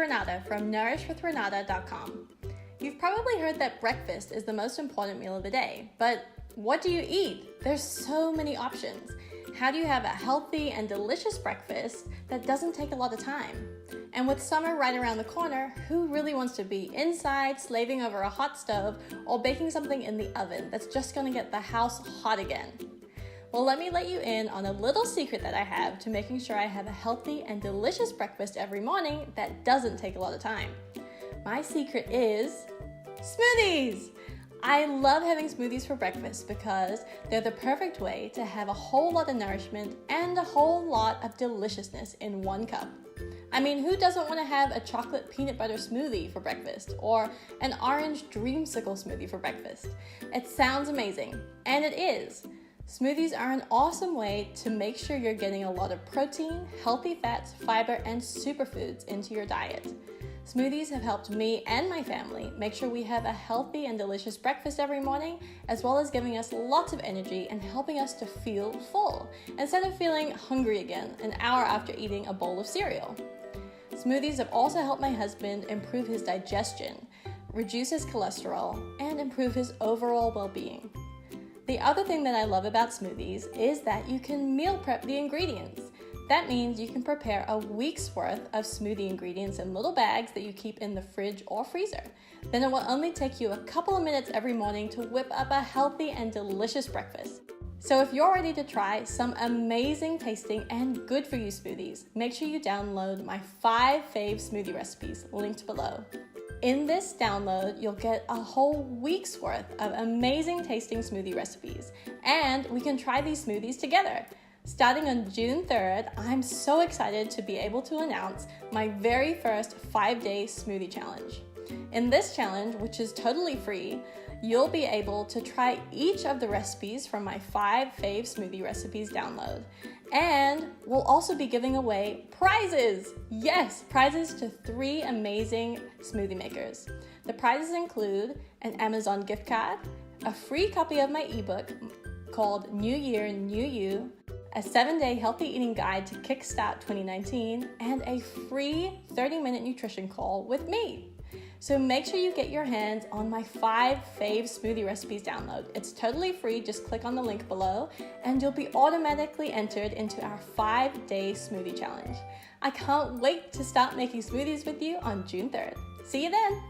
Renata from nourishwithrenata.com. You've probably heard that breakfast is the most important meal of the day, but what do you eat? There's so many options. How do you have a healthy and delicious breakfast that doesn't take a lot of time? And with summer right around the corner, who really wants to be inside slaving over a hot stove or baking something in the oven that's just gonna get the house hot again? Well, let me let you in on a little secret that I have to making sure I have a healthy and delicious breakfast every morning that doesn't take a lot of time. My secret is smoothies! I love having smoothies for breakfast because they're the perfect way to have a whole lot of nourishment and a whole lot of deliciousness in one cup. I mean, who doesn't want to have a chocolate peanut butter smoothie for breakfast or an orange dreamsicle smoothie for breakfast? It sounds amazing, and it is. Smoothies are an awesome way to make sure you're getting a lot of protein, healthy fats, fiber, and superfoods into your diet. Smoothies have helped me and my family make sure we have a healthy and delicious breakfast every morning, as well as giving us lots of energy and helping us to feel full, instead of feeling hungry again an hour after eating a bowl of cereal. Smoothies have also helped my husband improve his digestion, reduce his cholesterol, and improve his overall well-being. The other thing that I love about smoothies is that you can meal prep the ingredients. That means you can prepare a week's worth of smoothie ingredients in little bags that you keep in the fridge or freezer. Then it will only take you a couple of minutes every morning to whip up a healthy and delicious breakfast. So if you're ready to try some amazing tasting and good for you smoothies, make sure you download my 5 fave smoothie recipes linked below. In this download, you'll get a whole week's worth of amazing tasting smoothie recipes, and we can try these smoothies together. Starting on June 3rd, I'm so excited to be able to announce my very first 5-day smoothie challenge. In this challenge, which is totally free, you'll be able to try each of the recipes from my 5 fave smoothie recipes download. And we'll also be giving away prizes! Yes, prizes to 3 amazing smoothie makers. The prizes include an Amazon gift card, a free copy of my ebook called New Year, New You, a 7-day healthy eating guide to kickstart 2019, and a free 30-minute nutrition call with me. So make sure you get your hands on my 5 fave smoothie recipes download. It's totally free, just click on the link below and you'll be automatically entered into our 5-day smoothie challenge. I can't wait to start making smoothies with you on June 3rd. See you then!